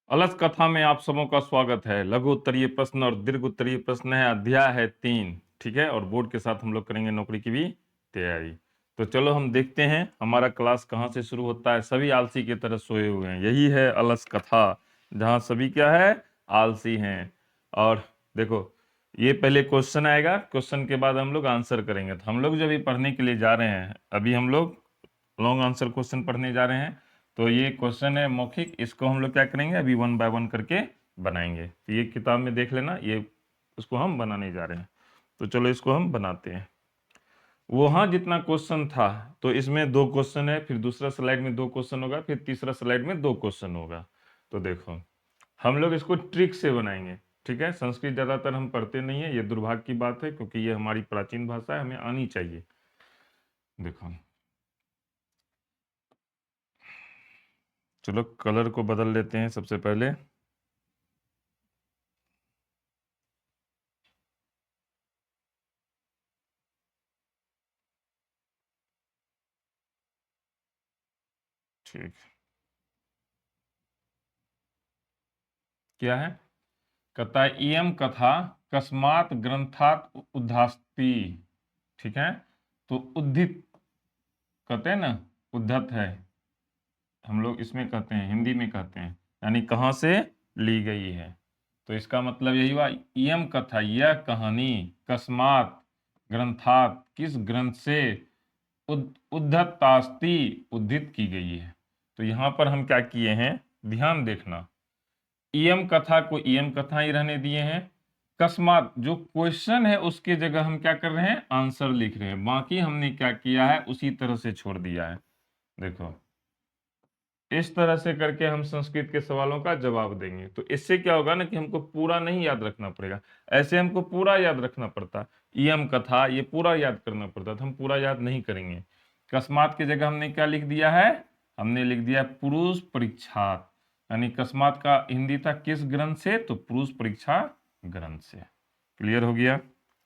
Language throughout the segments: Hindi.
अलस कथा में आप सबों का स्वागत है। लघु उत्तरीय प्रश्न और दीर्घ उत्तरीय प्रश्न है, अध्याय है 3। ठीक है, और बोर्ड के साथ हम लोग करेंगे नौकरी की भी तैयारी। तो चलो हम देखते हैं हमारा क्लास कहाँ से शुरू होता है। सभी आलसी की तरह सोए हुए हैं, यही है अलस कथा, जहाँ सभी क्या है, आलसी हैं। और देखो, ये पहले क्वेश्चन आएगा, क्वेश्चन के बाद हम लोग आंसर करेंगे। तो हम लोग जब ये पढ़ने के लिए जा रहे हैं, अभी हम लोग लॉन्ग आंसर क्वेश्चन पढ़ने जा रहे हैं। तो ये क्वेश्चन है मौखिक, इसको हम लोग क्या करेंगे, अभी 1 बाय 1 करके बनाएंगे। तो ये किताब में देख लेना, ये इसको हम बनाने जा रहे हैं। तो चलो इसको हम बनाते हैं। वहाँ जितना क्वेश्चन था, तो इसमें 2 क्वेश्चन है, फिर दूसरा स्लाइड में 2 क्वेश्चन होगा, फिर तीसरा स्लाइड में 2 क्वेश्चन होगा। तो देखो, हम लोग इसको ट्रिक से बनाएंगे। ठीक है, संस्कृत ज़्यादातर हम पढ़ते नहीं है, ये दुर्भाग्य की बात है, क्योंकि ये हमारी प्राचीन भाषा है, हमें आनी चाहिए। देखो, चलो कलर को बदल लेते हैं सबसे पहले। ठीक, क्या है, कहता है इयम कथा कस्मात ग्रंथात उद्धास्ति। ठीक है, तो उद्धित कहते हैं ना, उद्धत है, हम लोग इसमें कहते हैं, हिंदी में कहते हैं, यानी कहाँ से ली गई है। तो इसका मतलब यही हुआ, इयम कथा, यह कहानी, कस्मात ग्रंथात, किस ग्रंथ से, उद्धतास्ति, उद्धित की गई है। तो यहाँ पर हम क्या किए हैं, ध्यान देखना, इयम कथा को इयम कथा ही रहने दिए हैं। कस्मात जो क्वेश्चन है उसके जगह हम क्या कर रहे हैं, आंसर लिख रहे हैं। बाकी हमने क्या किया है, उसी तरह से छोड़ दिया है। देखो, इस तरह से करके हम संस्कृत के सवालों का जवाब देंगे। तो इससे क्या होगा ना, कि हमको पूरा नहीं याद रखना पड़ेगा। ऐसे हमको पूरा याद रखना पड़ता, इयम कथा ये पूरा याद करना पड़ता, तो हम पूरा याद नहीं करेंगे। कस्मात की जगह हमने क्या लिख दिया है, हमने लिख दिया पुरुष परीक्षात, यानी कस्मात का हिंदी था किस ग्रंथ से, तो पुरुष परीक्षा ग्रंथ से। क्लियर हो गया,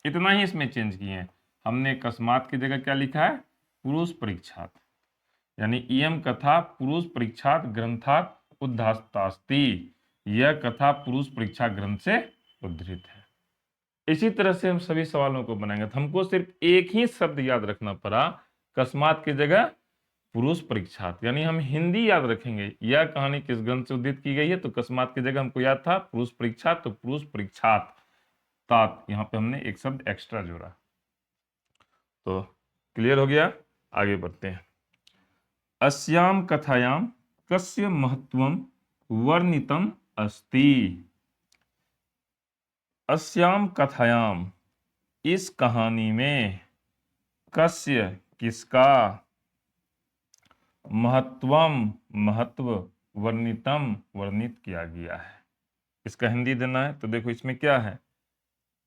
इतना ही इसमें चेंज किए हैं। हमने कस्मात की जगह क्या लिखा है, पुरुष परीक्षात, यानी इयम कथा पुरुष परीक्षात ग्रंथात उद्धास्तास्ति, यह कथा पुरुष परीक्षा ग्रंथ से उद्धृत है। इसी तरह से हम सभी सवालों को बनाएंगे। तो हमको सिर्फ एक ही शब्द याद रखना पड़ा, कस्मात की जगह पुरुष परीक्षात, यानी हम हिंदी याद रखेंगे, यह कहानी किस ग्रंथ से उद्धृत की गई है। तो कस्मात की जगह हमको याद था पुरुष परीक्षात, तो पुरुष परीक्षात तात, यहाँ पे हमने एक शब्द एक्स्ट्रा जोड़ा। तो क्लियर हो गया, आगे बढ़ते हैं। अस्याम कथायाम कस्य महत्वम वर्णितम अस्ति। अस्याम कथायाम, इस कहानी में, कस्य किसका, महत्वम महत्व, वर्णितम वर्णित किया गया है। इसका हिंदी देना है। तो देखो इसमें क्या है,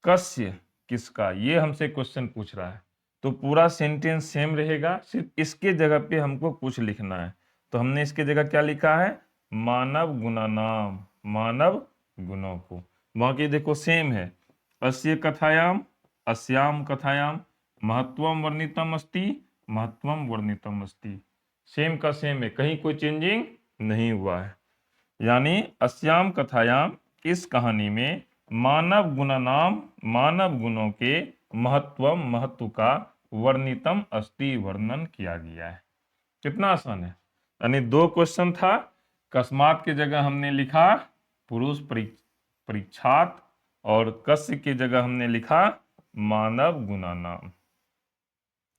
कस्य किसका, ये हमसे क्वेश्चन पूछ रहा है। तो पूरा सेंटेंस सेम रहेगा, सिर्फ इसके जगह पे हमको कुछ लिखना है। तो हमने इसके जगह क्या लिखा है, मानव गुणा नाम, मानव गुणों को। बाकी देखो सेम है, अस्य कथायाम, अस्याम कथायाम, महत्वम वर्णितम अस्ति, महत्वम वर्णितम अस्ति, सेम का सेम है, कहीं कोई चेंजिंग नहीं हुआ है। यानी अस्याम कथायाम, इस कहानी में, मानव गुण नाम, मानव गुणों के, महत्व महत्व का, वर्णितम अस्ति वर्णन किया गया है। कितना आसान है। यानी 2 क्वेश्चन था, कस्मात की जगह हमने लिखा पुरुष परीक्षात, और कस्य की जगह हमने लिखा मानव गुणा नाम।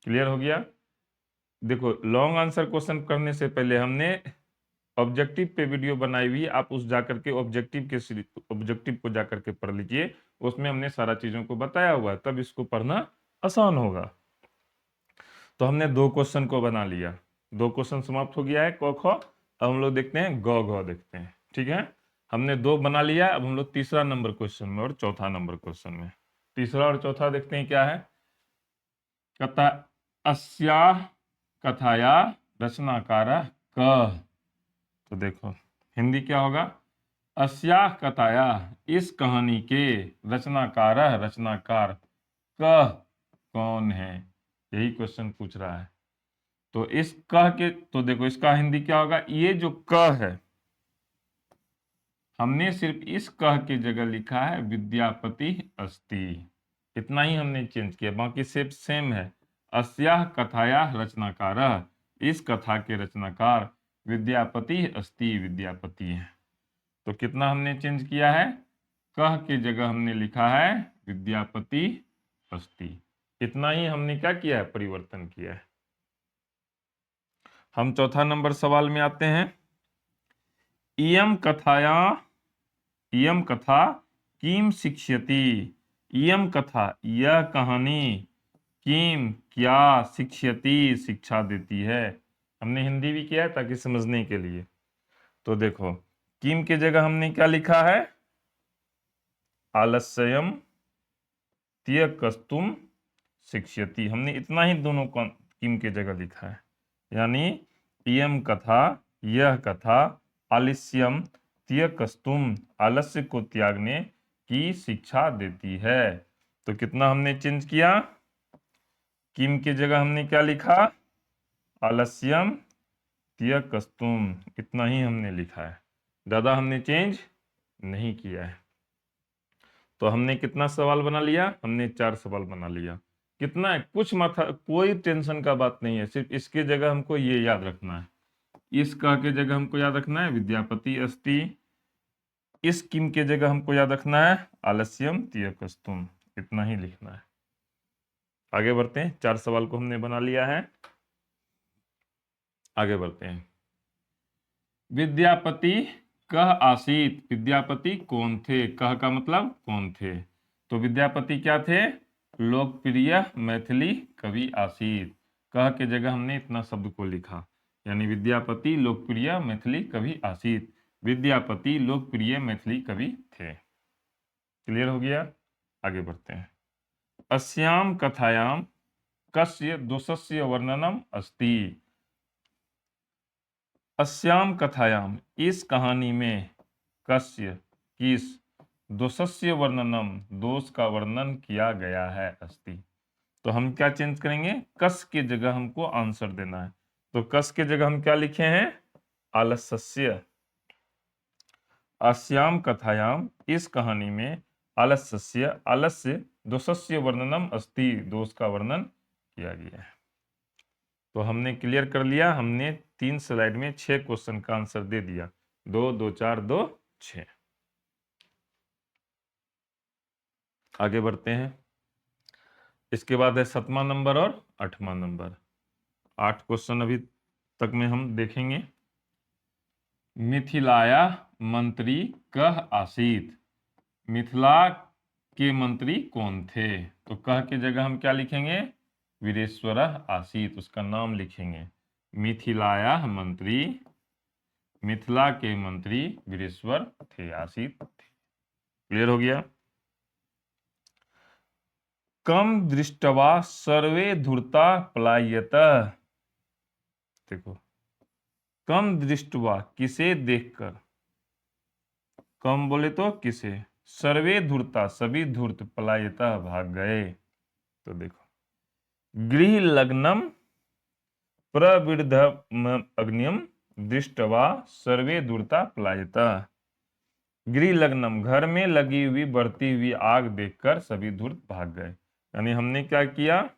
क्लियर हो गया। देखो, लॉन्ग आंसर क्वेश्चन करने से पहले हमने ऑब्जेक्टिव पे वीडियो बनाई हुई है, आप उस जाकर के ऑब्जेक्टिव को जाकर के पढ़ लीजिए। उसमें हमने सारा चीजों को बताया हुआ है, तब इसको पढ़ना आसान होगा। तो हमने 2 क्वेश्चन को बना लिया, 2 क्वेश्चन समाप्त हो गया है, क ख। अब हम लोग देखते हैं ग घ देखते हैं। ठीक है, हमने 2 बना लिया। अब हम लोग तीसरा नंबर क्वेश्चन में और चौथा नंबर क्वेश्चन में, तीसरा और चौथा देखते हैं क्या है। कहता अस्या कथाया रचनाकार क। तो देखो हिंदी क्या होगा, अस्या कथाया, इस कहानी के, रचनाकार रचनाकार, कह कौन है, यही क्वेश्चन पूछ रहा है। तो इस कह के, तो देखो इसका हिंदी क्या होगा, ये जो कह है, हमने सिर्फ इस कह के जगह लिखा है विद्यापति अस्ति, इतना ही हमने चेंज किया, बाकी सिर्फ सेम है। अस्याह कथायाः रचनाकारः, इस कथा के रचनाकार विद्यापति अस्ति, विद्यापति है। तो कितना हमने चेंज किया है, कह के जगह हमने लिखा है विद्यापति अस्ति, इतना ही हमने क्या किया है, परिवर्तन किया है। हम चौथा नंबर सवाल में आते हैं। इयम कथा किम शिक्ष्यति, इयम कथा यह कहानी, किम क्या, शिक्ष्यति शिक्षा देती है। हमने हिंदी भी किया है ताकि समझने के लिए। तो देखो किम के जगह हमने क्या लिखा है, आलस्यम त्यक्तुम शिक्ष्यति, हमने इतना ही दोनों किम के जगह लिखा है। यानी इयम कथा यह कथा, आलस्यम त्यक्तुम आलस्य को त्यागने की शिक्षा देती है। तो कितना हमने चेंज किया, किम की जगह हमने क्या लिखा, आलस्यम त्यक्तुम, इतना ही हमने लिखा है, ज्यादा हमने चेंज नहीं किया है। तो हमने कितना सवाल बना लिया, हमने 4 सवाल बना लिया। कितना है, कुछ माथा कोई टेंशन का बात नहीं है, सिर्फ इसके जगह हमको ये याद रखना है, इस का के जगह हमको याद रखना है विद्यापति अस्ति, इस किम के जगह हमको याद रखना है आलस्यम त्यक्तुम, इतना ही लिखना है। आगे बढ़ते हैं, 4 सवाल को हमने बना लिया है, आगे बढ़ते हैं। विद्यापति कह आसीत, विद्यापति कौन थे, कह का मतलब कौन थे। तो विद्यापति क्या थे, लोकप्रिय मैथिली कवि आसीत, कह के जगह हमने इतना शब्द को लिखा, यानी विद्यापति लोकप्रिय मैथिली कवि आसीत, विद्यापति लोकप्रिय मैथिली कवि थे। क्लियर हो गया, आगे बढ़ते हैं। अस्याम कथायाम कस्य दोषस्य वर्णनम अस्ति, अस्याम कथायाम इस कहानी में, कस्य किस, दोषस्य वर्णनम दोष का वर्णन किया गया है अस्ति। तो हम क्या चेंज करेंगे, कस के जगह हमको आंसर देना है। तो कस के जगह हम क्या लिखे हैं, आलस्य, अस्याम कथायाम इस कहानी में, आलस्य आलस्य दोषस्य वर्णनम अस्ति, दोष का वर्णन किया गया है। तो हमने क्लियर कर लिया, हमने 3 स्लाइड में 6 क्वेश्चन का आंसर दे दिया, 2 2 4 2 6। आगे बढ़ते हैं, इसके बाद है 7वां नंबर और 8वां नंबर। 8 क्वेश्चन अभी तक में हम देखेंगे। मिथिलाया मंत्री कह आसीत, मिथिला के मंत्री कौन थे। तो कह के जगह हम क्या लिखेंगे, वीरेश्वर आसीत, उसका नाम लिखेंगे। मिथिलाया मंत्री, मिथिला के मंत्री वीरेश्वर थे, आसीत थे। क्लियर हो गया। कम दृष्टवा सर्वे धूर्ता पलायत, देखो कम दृष्टवा किसे देखकर, कम बोले तो किसे, सर्वे धूर्ता सभी धूर्त, पलायता भाग गए। तो देखो गृह लग्नम प्रविद्ध अग्नियम दृष्टवा सर्वे धूर्ता पलायता, गृह लग्नम घर में लगी हुई बढ़ती हुई आग देखकर सभी धूर्त भाग गए। यानी हमने क्या किया,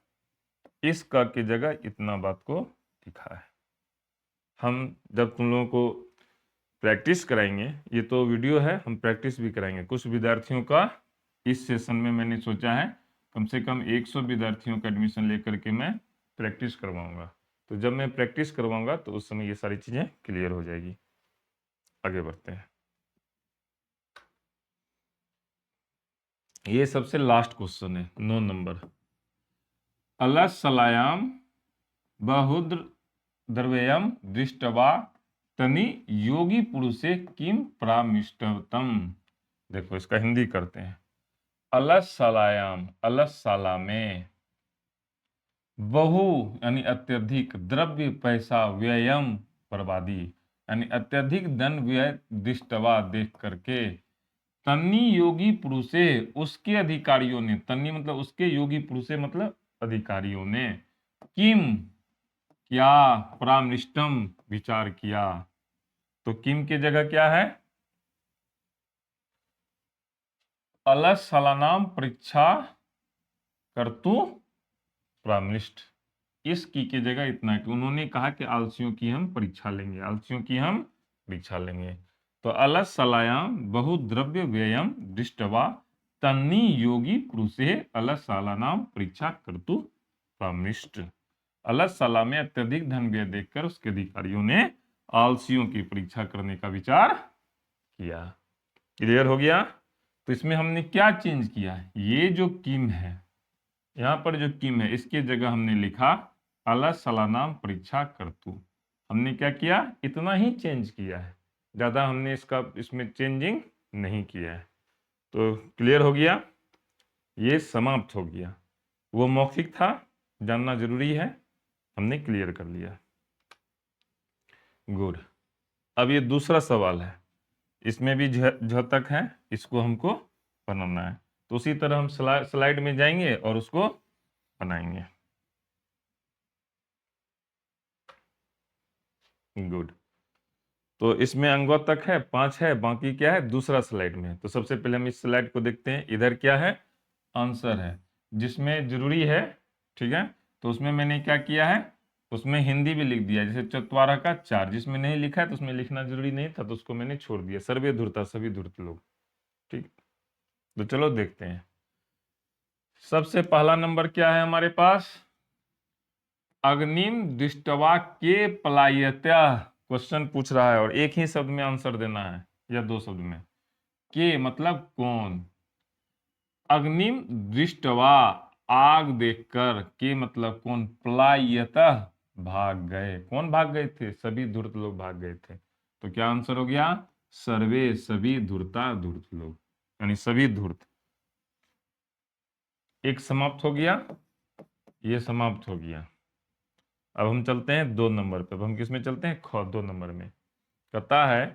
इस का की जगह इतना बात को लिखा है। हम जब तुम लोगों को प्रैक्टिस कराएंगे, ये तो वीडियो है, हम प्रैक्टिस भी कराएंगे। कुछ विद्यार्थियों का इस सेशन में मैंने सोचा है कम से कम 100 विद्यार्थियों का एडमिशन लेकर के मैं प्रैक्टिस करवाऊंगा। तो जब मैं प्रैक्टिस करवाऊंगा तो उस समय ये सारी चीजें क्लियर हो जाएगी। आगे बढ़ते हैं, ये सबसे लास्ट क्वेश्चन है, 9 नंबर। अलसलायाम बहुद्र द्रव्यम दृष्टवा तनि योगी पुरुषे किम प्रामिष्टतम। देखो इसका हिंदी करते हैं। अलसलायाम, अलसला में, बहु यानी अत्यधिक, द्रव्य पैसा, व्ययम बर्बादी यानी अत्यधिक धन व्यय, दृष्टवा देख करके, तन्नी योगी पुरुषे उसके अधिकारियों ने, तन्नी मतलब उसके, योगी पुरुषे मतलब अधिकारियों ने, किम क्या, परामृष्टम विचार किया। तो किम की जगह क्या है, अलस सलानाम परीक्षा कर्तु प्रामिष्ट। इस की जगह इतना कि उन्होंने कहा कि आलसियों की हम परीक्षा लेंगे, आलसियों की हम परीक्षा लेंगे। तो अलस सलायाम बहुद्रव्य व्ययम दृष्टवा तन्नी योगी पुरुषे अलस सालानाम परीक्षा कर्तु प्रामिष्ट। अलस साला में अत्यधिक धन व्यय देखकर उसके अधिकारियों ने आलसियों की परीक्षा करने का विचार किया। क्लियर हो गया? तो इसमें हमने क्या चेंज किया है, ये जो किम है, यहां पर जो किम है इसकी जगह हमने लिखा अलस सलानाम परीक्षा कर्तु। हमने क्या किया, इतना ही चेंज किया है, ज्यादा हमने इसमें चेंजिंग नहीं किया है। तो क्लियर हो गया, ये समाप्त हो गया। वो मौखिक था, जानना जरूरी है, हमने क्लियर कर लिया। गुड। अब ये दूसरा सवाल है, इसमें भी झ तक है, इसको हमको बनाना है। तो उसी तरह हम स्लाइड में जाएंगे और उसको बनाएंगे। गुड। तो इसमें अंगों तक है, 5 है, बाकी क्या है दूसरा स्लाइड में। तो सबसे पहले हम इस स्लाइड को देखते हैं। इधर क्या है, आंसर है, जिसमें जरूरी है, ठीक है। तो उसमें मैंने क्या किया है, उसमें हिंदी भी लिख दिया, जैसे चतवारा का 4, जिसमें नहीं लिखा है तो उसमें लिखना जरूरी नहीं था, तो उसको मैंने छोड़ दिया। सर्वे धूर्ता, सभी धूर्त लोग, ठीक। तो चलो देखते हैं। सबसे पहला नंबर क्या है हमारे पास, अग्निम दृष्टवा के पलायत्या। क्वेश्चन पूछ रहा है और एक ही शब्द में आंसर देना है या 2 शब्द में। के मतलब कौन, अग्निम दृष्टवा आग देखकर, के मतलब कौन, पलायतः भाग गए। कौन भाग गए थे, सभी धूर्त लोग भाग गए थे। तो क्या आंसर हो गया, सर्वे, सभी धूर्ता धूर्त लोग, यानी सभी धूर्त। एक समाप्त हो गया, ये समाप्त हो गया। अब हम चलते हैं 2 नंबर पे। अब हम किस में चलते हैं, 2 नंबर में। कहता है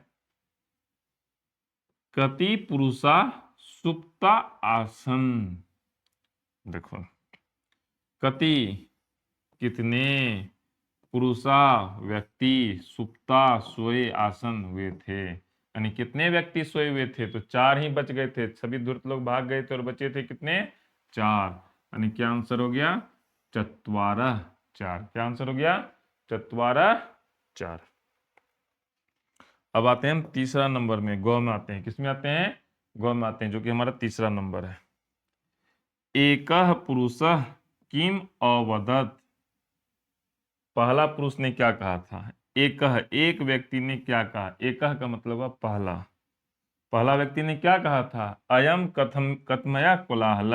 कति पुरुषा सुप्ता आसन। देखो, कति कितने, पुरुषा व्यक्ति, सुप्ता सोए आसन हुए थे, यानी कितने व्यक्ति सोए हुए थे। तो 4 ही बच गए थे, सभी धूर्त लोग भाग गए थे और बचे थे कितने, 4। यानी क्या आंसर हो गया, चत्वारः 4। क्या आंसर हो गया, चत्वारः 4। अब आते हैं हम तीसरा नंबर में, गौ में आते हैं। किसमें आते हैं, गौ में आते हैं, जो कि हमारा तीसरा नंबर है। एकः पुरुषः किम अवदत्। पहला पुरुष ने क्या कहा था, एकः, एक व्यक्ति ने क्या कहा। एकः का मतलब है पहला, पहला व्यक्ति ने क्या कहा था, अयम कथम कथमया कोलाहल।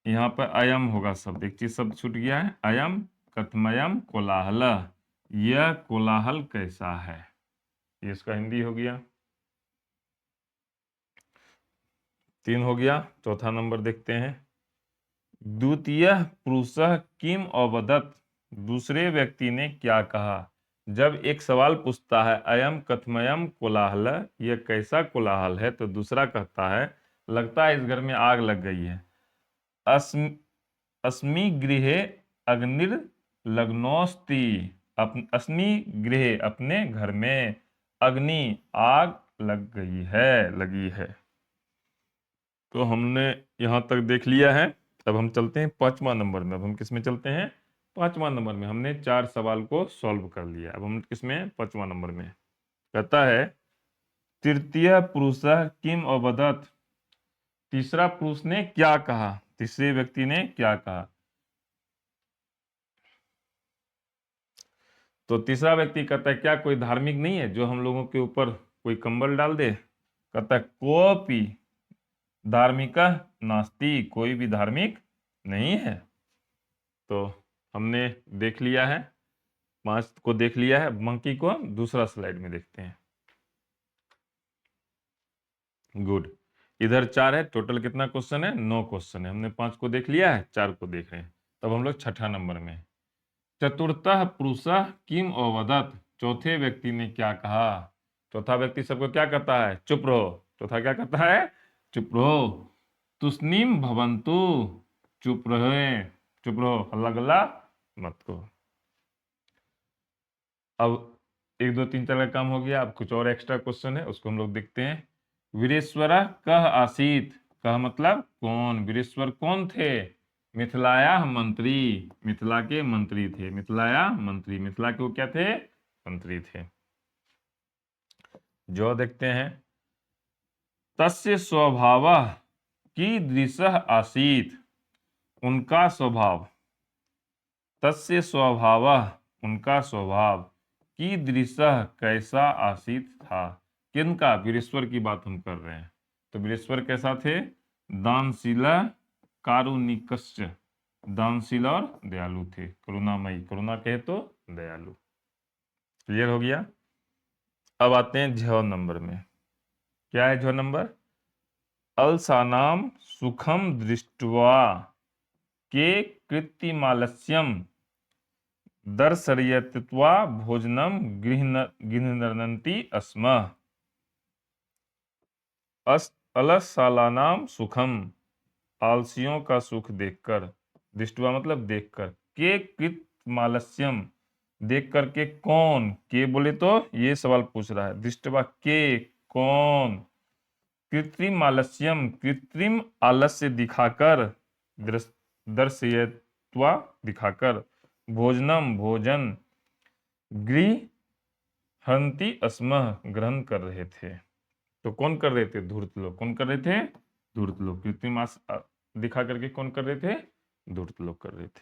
यहाँ पर अयम होगा शब्द, एक चीज शब्द छूट गया है, अयम कथमयम कोलाहल, यह कोलाहल कैसा है, ये इसका हिंदी हो गया। 3 हो गया। चौथा नंबर देखते हैं। द्वितीय पुरुषः किम अवदत्। दूसरे व्यक्ति ने क्या कहा। जब एक सवाल पूछता है अयम कथमयम कोलाहल, यह कैसा कोलाहल है, तो दूसरा कहता है लगता है इस घर में आग लग गई है। अस्मि अस्मि गृहे अग्निर लग्नोस्ति। अस्मि गृहे, अपने घर में, अग्नि आग लग गई है, लगी है। तो हमने यहां तक देख लिया है। अब हम चलते हैं 5वां नंबर में। अब हम किस में चलते हैं, 5वां नंबर में। हमने 4 सवाल को सॉल्व कर लिया। अब हम किस में, 5वां नंबर में। कहता है तृतीय पुरुष किम अवदत्। तीसरा पुरुष ने क्या कहा, तीसरे व्यक्ति ने क्या कहा। तो तीसरा व्यक्ति कहता है क्या कोई धार्मिक नहीं है जो हम लोगों के ऊपर कोई कंबल डाल दे। कहता है कोपी धार्मिका नास्ति, कोई भी धार्मिक नहीं है। तो हमने देख लिया है, 5 को देख लिया है। मंकी को हम दूसरा स्लाइड में देखते हैं। गुड। इधर 4 है, टोटल कितना क्वेश्चन है, 9 क्वेश्चन है। हमने 5 को देख लिया है, 4 को देख रहे हैं। तब हम लोग छठा नंबर में। चतुर्थः पुरुषः किम अवदत्। चौथे व्यक्ति ने क्या कहा। चौथा व्यक्ति सबको क्या कहता है, चुप रहो। चौथा क्या कहता है, चुप रहो। तुष्णीम भवन्तु, चुप रहे, चुप रहो, हल्ला गल्ला मत करो। अब 1 2 3 4 का काम हो गया। अब कुछ और एक्स्ट्रा क्वेश्चन है, उसको हम लोग देखते हैं। वीरेश्वर कह आसीत, कह मतलब कौन, वीरेश्वर कौन थे, मिथिलाया मंत्री, मिथिला के मंत्री थे, मिथिलाया मंत्री, मिथिला के वो क्या थे, मंत्री थे। जो देखते हैं, तस्य स्वभावः कीदृशः आसीत, उनका स्वभाव, तस्य स्वभावः उनका स्वभाव, कीदृशः कैसा आसीत था, किनका, वीरेश्वर की बात हम कर रहे हैं। तो वीरेश्वर कैसा थे, दानशील कारुणिकश्च, दानशील और दयालु थे, करुणामयी, करुणा कहे तो दयालु। क्लियर हो गया। अब आते हैं झ नंबर में। क्या है झ नंबर, अलसानाम सुखम दृष्ट्वा के कृत्तिमालस्यम दर्शयित्वा भोजनम गृह्णन्ति स्म। अलसालानाम सुखम, आलसियों का सुख देखकर, दृष्टवा मतलब देखकर, के कृत मालस्यम, देख करके कौन, के बोले तो ये सवाल पूछ रहा है, दृष्टवा के कौन, कृत्रिम आलस्यम कृत्रिम आलस्य दिखाकर, दर्शयित्वा दिखाकर, भोजनम भोजन, गृह्णन्ति स्म ग्रहण कर रहे थे। तो कौन कर रहे थे, धूर्त लोग, कौन कर रहे थे, धूर्त लोग, कृत्रिम दिखा करके कौन कर रहे थे, धूर्त लोग कर रहे थे।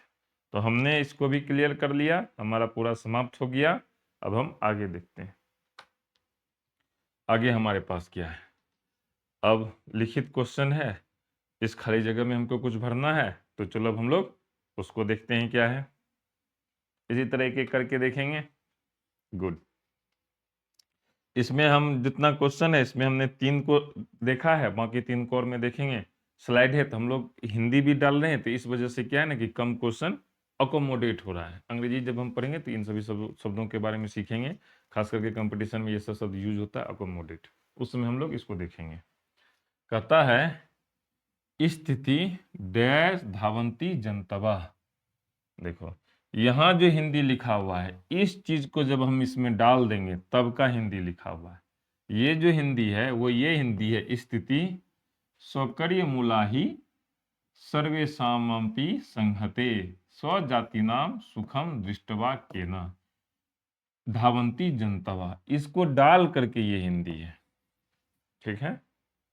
तो हमने इसको भी क्लियर कर लिया, हमारा पूरा समाप्त हो गया। अब हम आगे देखते हैं, आगे हमारे पास क्या है। अब लिखित क्वेश्चन है, इस खाली जगह में हमको कुछ भरना है, तो चलो अब हम लोग उसको देखते हैं क्या है। इसी तरह एक एक करके देखेंगे। गुड। इसमें हम जितना क्वेश्चन है, इसमें हमने 3 को देखा है, बाकी 3 को और में देखेंगे। स्लाइड है तो हम लोग हिंदी भी डाल रहे हैं, तो इस वजह से क्या है ना कि कम क्वेश्चन अकोमोडेट हो रहा है। अंग्रेजी जब हम पढ़ेंगे तो इन सभी शब्दों के बारे में सीखेंगे, खास करके कंपटीशन में ये सब शब्द यूज होता है, अकोमोडेट, उस समय हम लोग इसको देखेंगे। कहता है स्थिति डैश धावंती जनतवा। देखो यहाँ जो हिंदी लिखा हुआ है, इस चीज को जब हम इसमें डाल देंगे तब का हिंदी लिखा हुआ है। ये जो हिंदी है वो ये हिंदी है, स्थिति स्वकर्य मूलाही सर्वेषामपि संहते स्वजातिनाम सुखम दृष्टवा केन धावंती जनतवा, इसको डाल करके ये हिंदी है। ठीक है,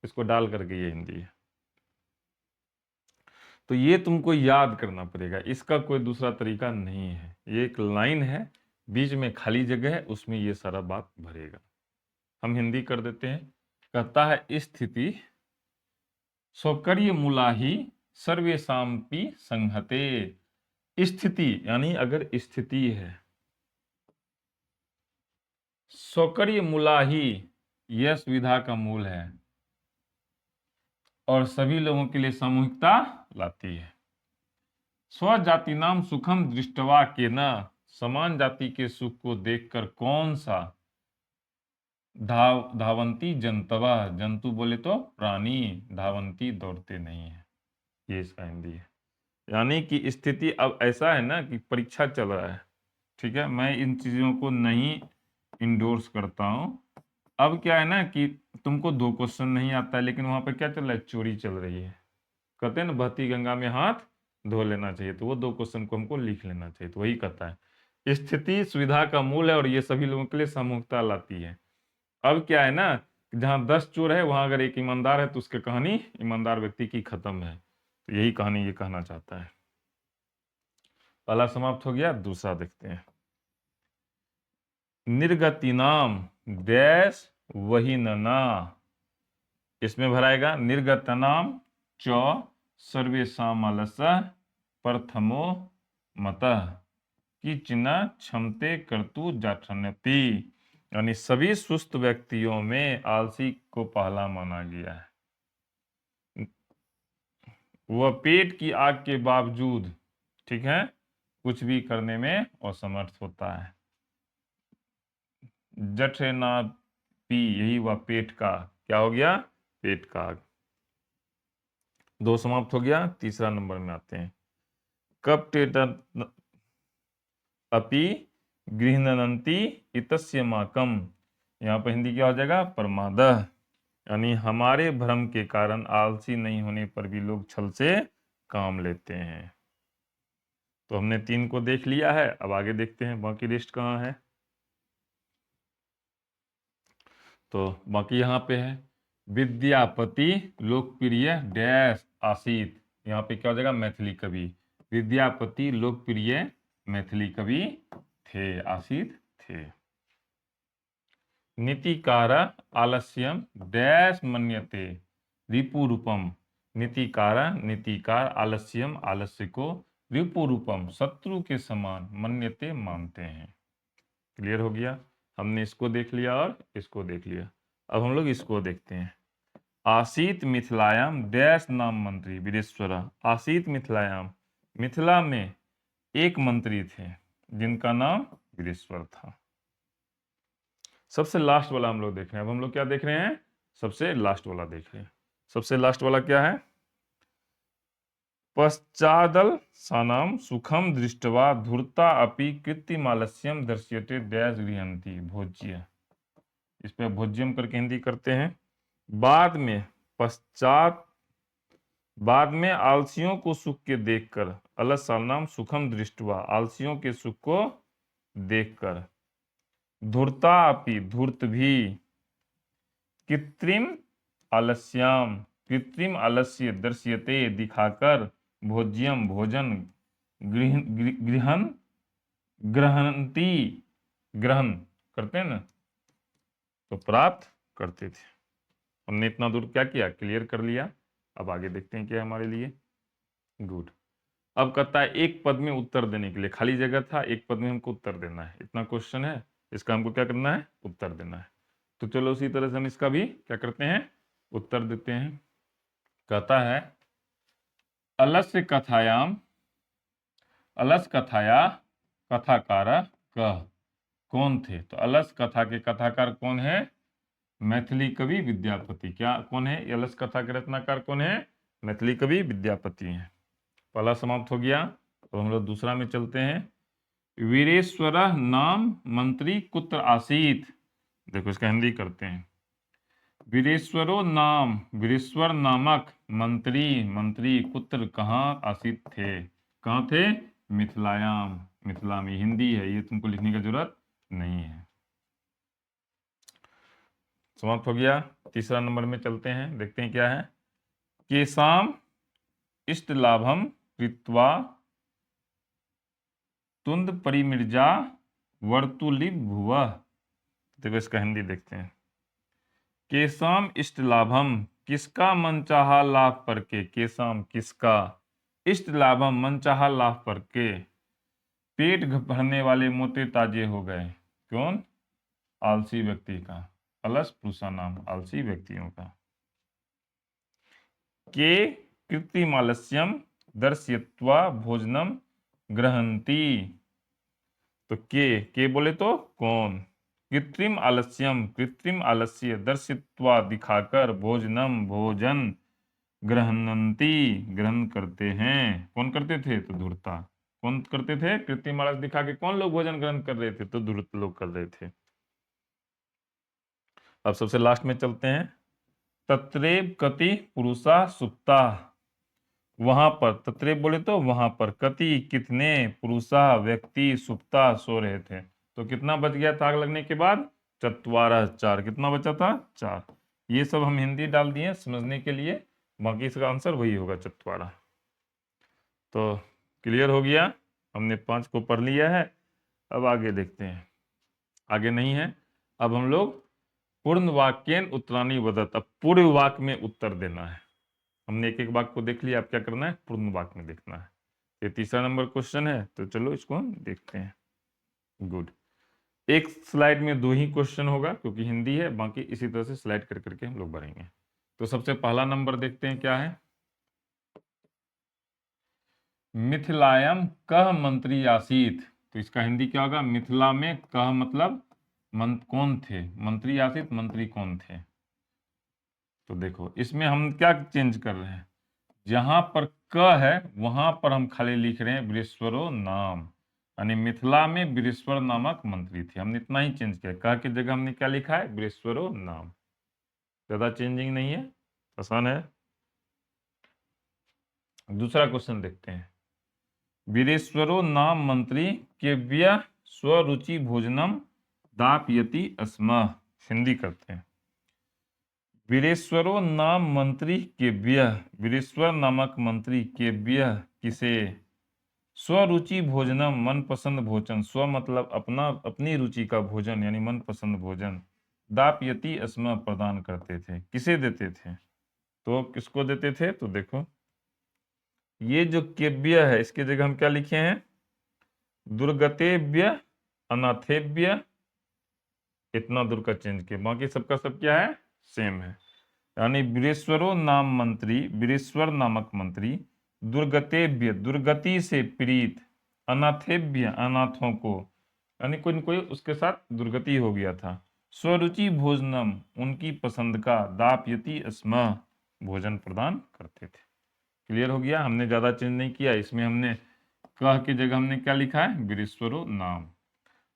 इसको डाल करके ये हिंदी है। तो ये तुमको याद करना पड़ेगा, इसका कोई दूसरा तरीका नहीं है। ये एक लाइन है, बीच में खाली जगह है, उसमें ये सारा बात भरेगा। हम हिंदी कर देते हैं। कहता है स्थिति स्वकर्य मूलाही सर्वेषामपि संहते। स्थिति यानी अगर स्थिति है, स्वकर्य मूलाही यह सुविधा का मूल है और सभी लोगों के लिए सामूहिकता लाती है। स्वजाति नाम सुखम दृष्टवा के न, समान जाति के सुख को देखकर कौन सा, धावंती जनतवा, जंतु बोले तो प्राणी, धावंती दौड़ते नहीं है। ये इसका हिंदी है। यानी कि स्थिति अब ऐसा है ना कि परीक्षा चल रहा है, ठीक है, मैं इन चीजों को नहीं इंडोर्स करता हूं। अब क्या है ना कि तुमको 2 क्वेश्चन नहीं आता है, लेकिन वहां पर क्या चल रहा है, चोरी चल रही है। कहते हैं ना बहती गंगा में हाथ धो लेना चाहिए, तो वो 2 क्वेश्चन को हमको लिख लेना चाहिए। तो वही कहता है स्थिति सुविधा का मूल है और ये सभी लोगों के लिए सामूहिकता लाती है। अब क्या है ना, जहां 10 चोर है वहां अगर एक ईमानदार है तो उसकी कहानी ईमानदार व्यक्ति की खत्म है। तो यही कहानी ये कहना चाहता है। पहला समाप्त हो गया, दूसरा देखते हैं। निर्गति नाम डैश वही नना, इसमें भराएगा निर्गत नाम च सर्वेशामलस प्रथमो मतः किंचन क्षमते कर्तु जाठन्यति। यानी सभी सुस्त व्यक्तियों में आलसी को पहला माना गया है। वह पेट की आग के बावजूद, ठीक है, कुछ भी करने में असमर्थ होता है। जठना पी, यही वह पेट का क्या हो गया, पेट का आग। 2 समाप्त हो गया, तीसरा नंबर में आते हैं। कब अपि गृह्णन्ति इतस्य माकम, यहाँ पर हिंदी क्या हो जाएगा, प्रमादः। यानी हमारे भ्रम के कारण आलसी नहीं होने पर भी लोग छल से काम लेते हैं। तो हमने 3 को देख लिया है, अब आगे देखते हैं बाकी लिस्ट कहाँ है। तो बाकी यहाँ पे है विद्यापति लोकप्रिय डैश आसित। यहाँ पे क्या हो जाएगा, मैथिली कवि। विद्यापति लोकप्रिय मैथिली कवि थे, आसित थे। नीतिकार आलस्यम डैश मन्यते रिपुरूपम। नीतिकार आलस्यम, आलस्य को रिपुरूपम शत्रु के समान मन्यते मानते हैं। क्लियर हो गया, हमने इसको देख लिया और इसको देख लिया। अब हम लोग इसको देखते हैं। आसीत मिथिलायाम डैश नाम मंत्री वीरेश्वर। आसीत मिथिलायाम, मिथिला में एक मंत्री थे जिनका नाम वीरेश्वर था। सबसे लास्ट वाला हम लोग देख रहे हैं। अब हम लोग क्या देख रहे हैं, सबसे लास्ट वाला देख रहे हैं। सबसे लास्ट वाला क्या है, पश्चादल सानाम सुखम दृष्टवा धूर्ता अपि कृत्रिमालस्यम दर्श्यते डैश गृहंती भोज्य। इस पे भोज्यम करके हिंदी करते हैं। बाद में आलसियों को सुख के देखकर, अलस सानाम सुखम दृष्टवा, आलसियों के सुख को देखकर, धूर्ता अपि धूर्त भी, कृत्रिम आलस्याम कृत्रिम आलस्य दर्श्यते दिखाकर, भोज्यम भोजन, गृहन ग्रहणती ग्रहण करते हैं ना, तो प्राप्त करते थे। हमने इतना दूर क्या किया, क्लियर कर लिया। अब आगे देखते हैं क्या है हमारे लिए। गुड। अब कहता है एक पद में उत्तर देने के लिए, खाली जगह था, एक पद में हमको उत्तर देना है। इतना क्वेश्चन है, इसका हमको क्या करना है, उत्तर देना है। तो चलो उसी तरह से हम इसका भी क्या करते हैं, उत्तर देते हैं। कहता है अलस्य कथायाम, अलस कथाया कथाकार कह, कौन थे। तो अलस कथा के कथाकार कौन है, मैथिली कवि विद्यापति। क्या कौन है, अलस कथा के रत्नाकार कौन है, मैथिली कवि विद्यापति हैं। पहला समाप्त हो गया। तो हम लोग दूसरा में चलते हैं। वीरेश्वर नाम मंत्री कुत्र आसीत। देखो इसका हिंदी करते हैं। वीरेश्वर नामक मंत्री कुत्र कहाँ आसित थे, कहाँ थे, मिथिलायाम, मिथिला में। हिंदी है ये, तुमको लिखने की जरूरत नहीं है। समाप्त हो गया। तीसरा नंबर में चलते हैं, देखते हैं क्या है। केसाम इष्ट लाभम कृत्वा तुंद परिमिर्जा वर्तुलिप भुवः। देखो इसका हिंदी देखते हैं। केसाम इष्ट लाभम, किसका मनचाहा लाभ करके, केसाम किसका, इष्ट लाभम मनचाहा लाभ करके, पेट भरने वाले मोटे ताजे हो गए। कौन, आलसी व्यक्ति का, अलस पुरुषा नाम, आलसी व्यक्तियों का। के कृत्रिमालस्यम दर्शयित्वा भोजनम ग्रहंती। तो के बोले तो कौन, कृत्रिम आलस्य दर्शित्वा दिखाकर, भोजनम भोजन, ग्रहणंती ग्रहण करते हैं। कौन करते थे, तो धूर्ता। कौन करते थे, कृत्रिम आलस्य दिखा के कौन लोग भोजन ग्रहण कर रहे थे, तो धूर्त लोग कर रहे थे। अब सबसे लास्ट में चलते हैं। तत्रेव कति पुरुषा सुप्ता। वहां पर, तत्रेव बोले तो वहां पर, कति कितने, पुरुषा व्यक्ति, सुप्ता सो रहे थे। तो कितना बच गया था आग लगने के बाद, चत्वारः चार। कितना बचा था, चार। ये सब हम हिंदी डाल दिए समझने के लिए, बाकी इसका आंसर वही होगा, चत्वारः। तो क्लियर हो गया, हमने 5 को पढ़ लिया है। अब आगे देखते हैं, आगे नहीं है। अब हम लोग पूर्ण वाक्येन उत्तराणी वदत, अब पूरे वाक्य में उत्तर देना है। हमने एक एक वाक्य को देख लिया, अब क्या करना है, पूर्ण वाक्य में देखना है। ये तीसरा नंबर क्वेश्चन है, तो चलो इसको हम देखते हैं। गुड। एक स्लाइड में 2 ही क्वेश्चन होगा क्योंकि हिंदी है, बाकी इसी तरह से स्लाइड कर करके हम लोग भरेंगे। तो सबसे पहला नंबर देखते हैं क्या है। मिथिलायम कह मंत्री आसीत। तो इसका हिंदी क्या होगा, मिथिला में कह मतलब कौन थे, मंत्री आसीत, मंत्री कौन थे। तो देखो इसमें हम क्या चेंज कर रहे हैं, जहां पर क है वहां पर हम खाली लिख रहे हैं वीरेश्वरो नाम, यानी मिथिला में वीरेश्वर नामक मंत्री थे। हमने इतना ही चेंज किया, क की जगह हमने क्या लिखा है, वीरेश्वरो नाम। ज्यादा चेंजिंग नहीं है, आसान है। दूसरा क्वेश्चन देखते हैं। वीरेश्वरो नाम मंत्री केव्य स्वरुचि भोजनम दापयति स्म। हिंदी करते हैं। वीरेश्वरो नाम मंत्री केव्य, वीरेश्वर नामक मंत्री केव्य किसे स्वरुचि भोजनम मनपसंद भोजन, स्व मतलब अपना, अपनी रुचि का भोजन यानी मनपसंद भोजन, दापयति स्म प्रदान करते थे, किसे देते थे? तो किसको देते थे? तो देखो ये जो केव्य है इसके जगह हम क्या लिखे हैं? दुर्गतेभ्य अनाथेभ्य, इतना दूर का चेंज किया, बाकी सबका सब क्या है? सेम है। यानी वीरेश्वरो नाम मंत्री, वीरेश्वर नामक मंत्री, दुर्गतेभ्य दुर्गति से पीड़ित, अनाथेभ्य अनाथों को, यानी कोई न कोई उसके साथ दुर्गति हो गया था, स्वरुचि भोजनम उनकी पसंद का, दापयति स्म भोजन प्रदान करते थे। क्लियर हो गया? हमने ज्यादा चेंज नहीं किया, इसमें हमने कह की जगह हमने क्या लिखा है? वीरेश्वरो नाम,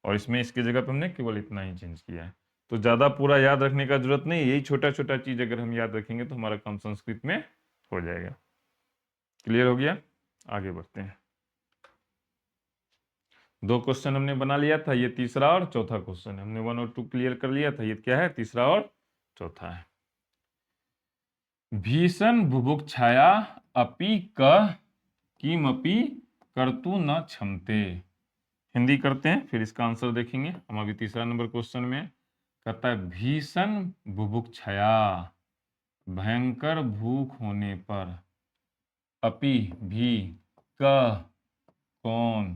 और इसमें इसके जगह पे हमने केवल इतना ही चेंज किया है। तो ज्यादा पूरा याद रखने का जरूरत नहीं, यही छोटा छोटा चीज अगर हम याद रखेंगे तो हमारा काम संस्कृत में हो जाएगा। क्लियर हो गया? आगे बढ़ते हैं। दो क्वेश्चन हमने बना लिया था, ये तीसरा और चौथा क्वेश्चन हमने 1 और 2 क्लियर कर लिया था, ये क्या है? तीसरा और चौथा है। भीषण बुभुक्षाया अपि कः किमपि कर्तु न क्षमते। हिंदी करते हैं फिर इसका आंसर देखेंगे। हम अभी तीसरा नंबर क्वेश्चन में कहता है भीषण बुभुक्षाया, भयंकर भूख होने पर, अपि भी, कह कौन,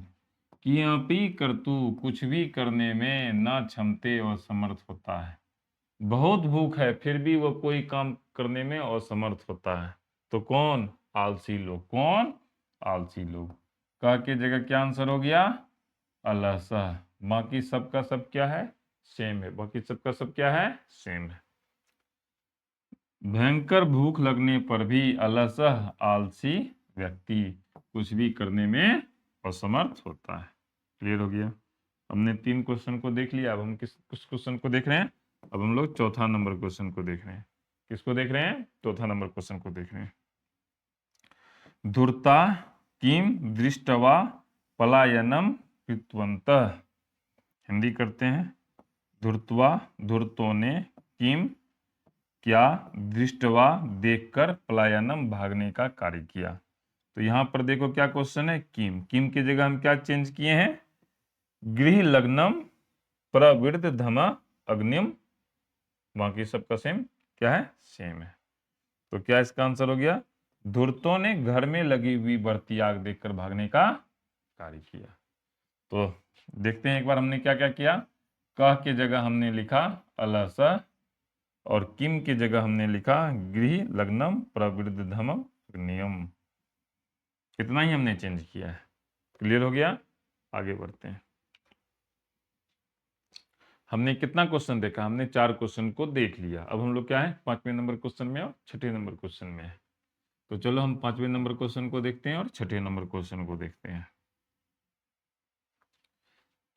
कियपि कर्तु कुछ भी करने में, न क्षमते असमर्थ होता है। बहुत भूख है फिर भी वो कोई काम करने में असमर्थ होता है, तो कौन? आलसी लोग। कौन? आलसी लोग। कह के जगह क्या आंसर हो गया? अलसः। बाकी सबका सब क्या है? सेम है। बाकी सबका सब क्या है? सेम है। भयंकर भूख लगने पर भी अलसः आलसी व्यक्ति कुछ भी करने में असमर्थ होता है। क्लियर हो गया? हमने 3 क्वेश्चन को देख लिया, अब हम किस क्वेश्चन को देख रहे हैं? अब हम लोग चौथा नंबर क्वेश्चन को देख रहे हैं। किसको देख रहे हैं? चौथा नंबर क्वेश्चन को देख रहे हैं। धूर्ता किम दृष्टवा पलायनम कृतवन्तः। हिंदी करते हैं। धूर्तवा धूर्तों ने, किम क्या, दृष्टवा देखकर, पलायनम भागने का कार्य किया। तो यहां पर देखो क्या क्वेश्चन है? किम। किम की जगह हम क्या चेंज किए हैं? गृह लग्नम प्रवृद्ध धम अग्निम, बाकी सबका सेम क्या है? सेम है। तो क्या इसका आंसर हो गया? धूर्तों ने घर में लगी हुई बढ़ती आग देखकर भागने का कार्य किया। तो देखते हैं एक बार हमने क्या क्या किया। कह की जगह हमने लिखा अलस, और किम की जगह हमने लिखा गृह लग्नम प्रवृद्ध धम अग्नियम। इतना ही हमने चेंज किया है। क्लियर हो गया? आगे बढ़ते हैं। हमने कितना क्वेश्चन देखा? हमने 4 क्वेश्चन को देख लिया। अब हम लोग क्या है? 5वें नंबर क्वेश्चन में और 6ठे नंबर क्वेश्चन में है। तो चलो हम 5वें नंबर क्वेश्चन को देखते हैं और 6ठे नंबर क्वेश्चन को देखते हैं।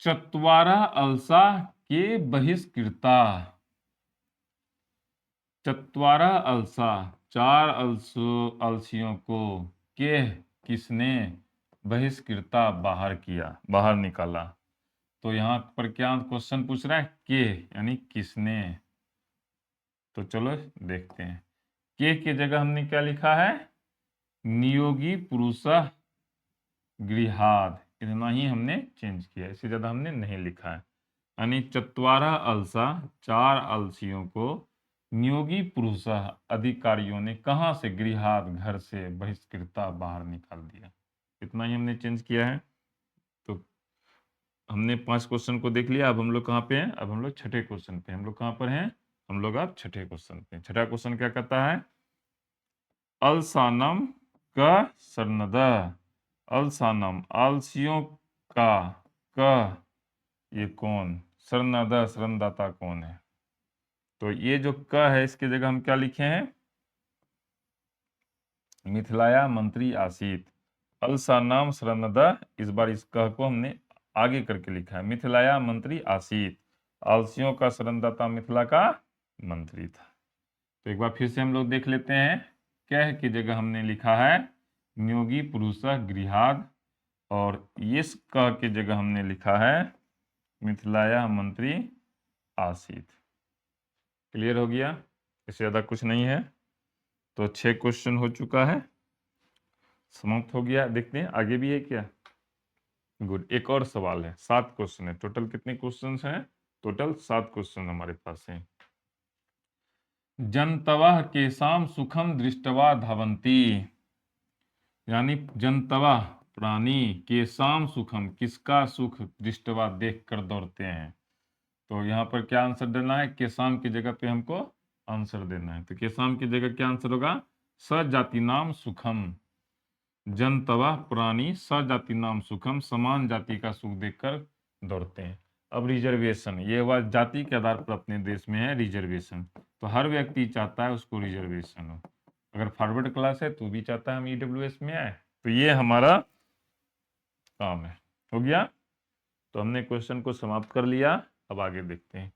चत्वारा अलसा के बहिष्कृता। चत्वारा अलसा 4 अलसियों को, के किसने, बहिष्कृता बाहर किया, बाहर निकाला। तो यहाँ पर क्या क्वेश्चन पूछ रहा है? के यानी किसने। तो चलो देखते हैं। के की जगह हमने क्या लिखा है? नियोगी पुरुष गृहाद, इतना ही हमने चेंज किया, इससे ज्यादा हमने नहीं लिखा है। यानी चत्वारा अलसा 4 अलसियों को नियोगी पुरुष अधिकारियों ने कहां से? गृहाद घर से, बहिष्कृता बाहर निकाल दिया। इतना ही हमने चेंज किया है। तो हमने 5 क्वेश्चन को देख लिया। अब हम लोग कहाँ पे हैं? अब हम लोग 6ठे क्वेश्चन पे। हम लोग कहाँ पर हैं? हम लोग अब 6ठे क्वेश्चन पे। 6ठा क्वेश्चन क्या कहता है? अलसानम का सरनद। अलसानम आलसियों का, क ये कौन, शरणदाता, शरणदाता कौन है? तो ये जो क है इसकी जगह हम क्या लिखे हैं? मिथिलाया मंत्री आसीत। अलसा नाम शरणदा, इस बार इस क को हमने आगे करके लिखा है। मिथिलाया मंत्री आसीत, आलसियों का शरणदाता मिथिला का मंत्री था। तो एक बार फिर से हम लोग देख लेते हैं। कह की जगह हमने लिखा है नियोगी पुरुषः गृहाद, और यस कह की जगह हमने लिखा है मिथिलाया मंत्री आसीत। क्लियर हो गया? इससे ज़्यादा कुछ नहीं है। तो 6 क्वेश्चन हो चुका है, समाप्त हो गया। देखते हैं आगे भी है क्या। गुड, एक और सवाल है। 7 क्वेश्चन है टोटल। कितने क्वेश्चन हैं? टोटल 7 क्वेश्चन हमारे पास हैं। जंतवः केशाम सुखम दृष्टवा धावन्ति, यानी जंतवः प्राणी केशाम सुखम किसका सुख दृष्टवा देखकर दौड़ते हैं। तो यहाँ पर क्या आंसर देना है? केशाम की जगह पे हमको आंसर देना है। तो केशाम की जगह क्या आंसर होगा? सजाति नाम सुखम। जनतवा प्राणी सजाति नाम सुखम, समान जाति का सुख देखकर दौड़ते हैं। अब रिजर्वेशन, ये हुआ जाति के आधार पर अपने देश में है रिजर्वेशन। तो हर व्यक्ति चाहता है उसको रिजर्वेशन हो। अगर फॉरवर्ड क्लास है तो भी चाहता है हम ईडब्ल्यूएस में आए। तो ये हमारा काम है। हो गया? तो हमने क्वेश्चन को समाप्त कर लिया। अब आगे देखते हैं।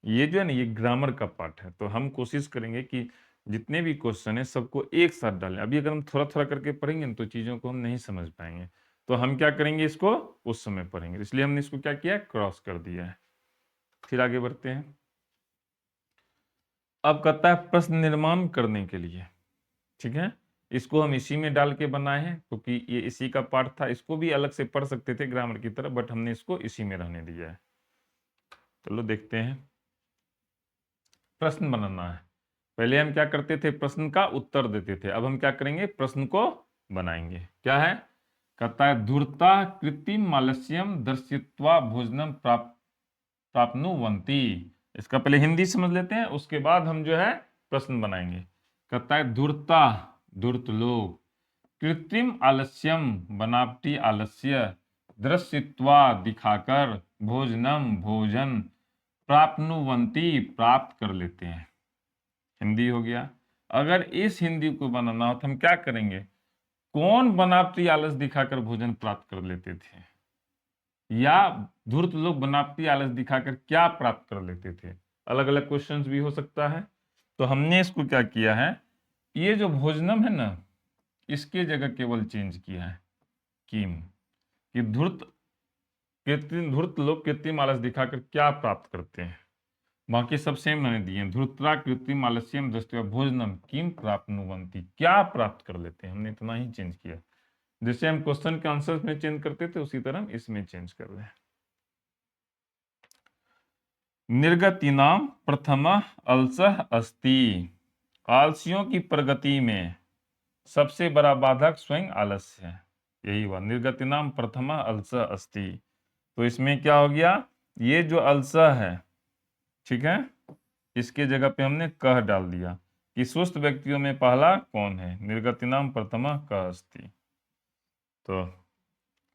ये जो है ना, ये ग्रामर का पार्ट है। तो हम कोशिश करेंगे कि जितने भी क्वेश्चन है सबको एक साथ डालें। अभी अगर हम थोड़ा थोड़ा करके पढ़ेंगे ना तो चीज़ों को हम नहीं समझ पाएंगे। तो हम क्या करेंगे, इसको उस समय पढ़ेंगे। इसलिए हमने इसको क्या किया, क्रॉस कर दिया है। फिर आगे बढ़ते हैं। अब कहता है प्रश्न निर्माण करने के लिए, ठीक है। इसको हम इसी में डाल के बनाए हैं क्योंकि ये इसी का पार्ट था। इसको भी अलग से पढ़ सकते थे ग्रामर की तरह, बट हमने इसको इसी में रहने दिया है। चलो देखते हैं। प्रश्न बनाना है। पहले हम क्या करते थे, प्रश्न का उत्तर देते थे। अब हम क्या करेंगे, प्रश्न को बनाएंगे। क्या है? कहता है धूर्ता कृत्रिम मालस्यम दर्शित्वा भोजनम प्राप्नुवन्ति। इसका पहले हिंदी समझ लेते हैं, उसके बाद हम जो है प्रश्न बनाएंगे। कहता है धूर्ता, धूर्त लोग, कृत्रिम आलस्यम बनावटी आलस्य, दृश्यत्वा दिखाकर, भोजनम भोजन, प्राप्नुवन्ति प्राप्त कर लेते हैं। हिंदी हो गया। अगर इस हिंदी को बनाना हो तो हम क्या करेंगे, कौन बनावटी आलस दिखाकर भोजन प्राप्त कर लेते थे, या धूर्त लोग बनावटी आलस दिखाकर क्या प्राप्त कर लेते थे। अलग अलग क्वेश्चंस भी हो सकता है। तो हमने इसको क्या किया है, ये जो भोजनम है ना, इसके जगह केवल चेंज किया है किम, कि धूर्त लोग कृत्रिम आलस दिखाकर क्या प्राप्त करते हैं। बाकी सब सेम मैंने दिए। धूर्तरा कृत्रिम आलस्यम दृष्ट्या भोजनम किम प्राप्नुवन्ति, क्या प्राप्त कर लेते हैं। हमने इतना ही चेंज किया। जैसे हम क्वेश्चन के आंसर में चेंज करते थे उसी तरह हम इसमें चेंज कर रहे हैं। निर्गतिनाम प्रथम अलसः अस्ति, आलसियों की प्रगति में सबसे बड़ा बाधक स्वयं आलस्य है। यही हुआ, निर्गतिनाम प्रथम अलसः अस्ति। तो इसमें क्या हो गया, ये जो अलसः है, ठीक है, इसके जगह पे हमने कह डाल दिया कि सुस्त व्यक्तियों में पहला कौन है, निर्गतिनाम प्रथमा कह अस्ति। तो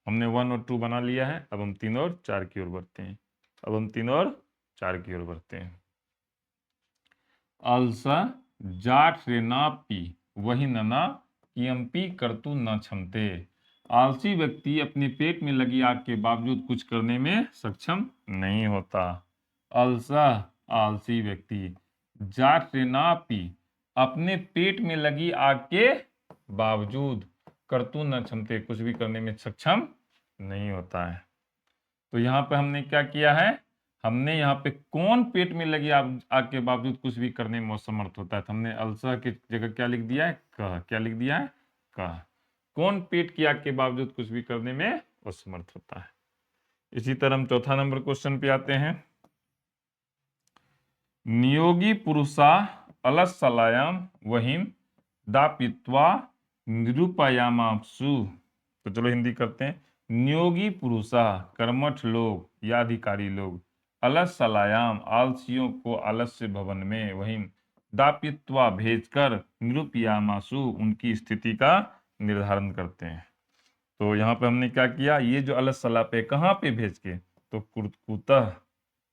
हमने 1 और 2 बना लिया है। अब हम 3 और 4 की ओर बढ़ते हैं। अब हम 3 और 4 की ओर बढ़ते हैं। अलसा जाठ रेनापी वही नना कियम्पी करतु न क्षमते। आलसी व्यक्ति अपने पेट में लगी आग के बावजूद कुछ करने में सक्षम नहीं होता। अलसा आलसी व्यक्ति, जाठ रेनापी अपने पेट में लगी आग के बावजूद, करतु न क्षमते कुछ भी करने में सक्षम नहीं होता है। तो यहाँ पे हमने क्या किया है, हमने यहाँ पे कौन पेट में लगी आग के बावजूद कुछ भी करने में असमर्थ होता है। तो हमने अलसा की जगह क्या लिख दिया है, कह। क्या लिख दिया है, कह। कौन पेट की आग के बावजूद कुछ भी करने में असमर्थ होता है। इसी तरह हम चौथा नंबर क्वेश्चन पे आते हैं। नियोगी पुरुषा अलसलायाम वहीम दापित्वा निरूपयामासु। तो चलो हिंदी करते हैं। नियोगी पुरुषा कर्मठ लोग या अधिकारी लोग, अलसलायाम आलसियों को आलस्य भवन में, वहीं दापित्वा भेजकर, निरूपयामासु उनकी स्थिति का निर्धारण करते हैं। तो यहाँ पे हमने क्या किया, ये जो अलसला पे कहाँ पे भेज के, तो कुतः,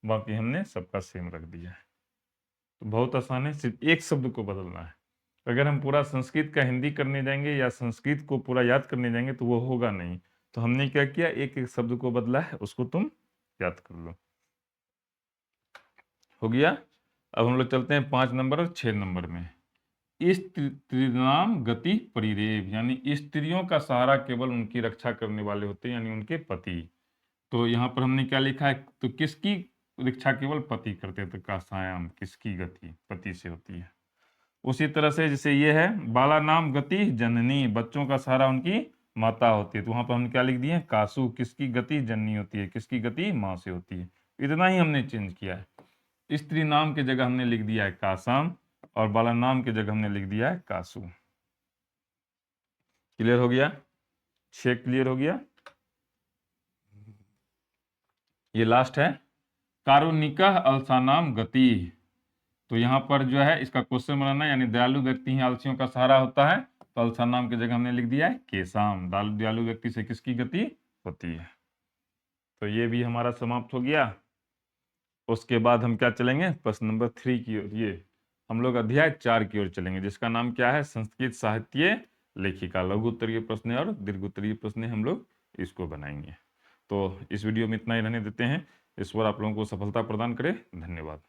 बाकी हमने सबका सेम रख दिया है। तो बहुत आसान है, सिर्फ एक शब्द को बदलना है। अगर हम पूरा संस्कृत का हिंदी करने जाएंगे या संस्कृत को पूरा याद करने जाएंगे तो वो होगा नहीं। तो हमने क्या किया, एक एक शब्द को बदला है, उसको तुम याद कर लो। हो गया। अब हम लोग चलते हैं 5 नंबर और 6 नंबर में। स्त्रीणाम गति परिरेव, यानी स्त्रियों का सहारा केवल उनकी रक्षा करने वाले होते हैं, यानी उनके पति। तो यहाँ पर हमने क्या लिखा है, तो किसकी रक्षा केवल पति करते हैं, तो कासायाम, किसकी गति पति से होती है। उसी तरह से जैसे ये है बाला नाम गति जननी, बच्चों का सहारा उनकी माता होती है, तो वहां पर हमने क्या लिख दिए, कासु, किसकी गति जननी होती है, किसकी गति माँ से होती है। इतना ही हमने चेंज किया है। स्त्री नाम की जगह हमने लिख दिया है कासाम, और बाला नाम की जगह हमने लिख दिया है कासु। क्लियर हो गया? 6 क्लियर हो गया। ये लास्ट है कारुणिका अलसानाम गति। तो यहाँ पर जो है इसका क्वेश्चन बनाना, यानी दयालु व्यक्ति ही आलसियों का सहारा होता है, तो अलसा नाम की जगह हमने लिख दिया है केसाम, दयालु व्यक्ति से किसकी गति होती है। तो ये भी हमारा समाप्त हो गया। उसके बाद हम क्या चलेंगे, प्रश्न नंबर 3 की ओर। ये हम लोग अध्याय 4 की ओर चलेंगे, जिसका नाम क्या है, संस्कृत साहित्य लेखिका। लघु उत्तरीय प्रश्न और दीर्घ उत्तरीय प्रश्न हम लोग इसको बनाएंगे। तो इस वीडियो में इतना ही रहने देते हैं। ईश्वर आप लोगों को सफलता प्रदान करे। धन्यवाद।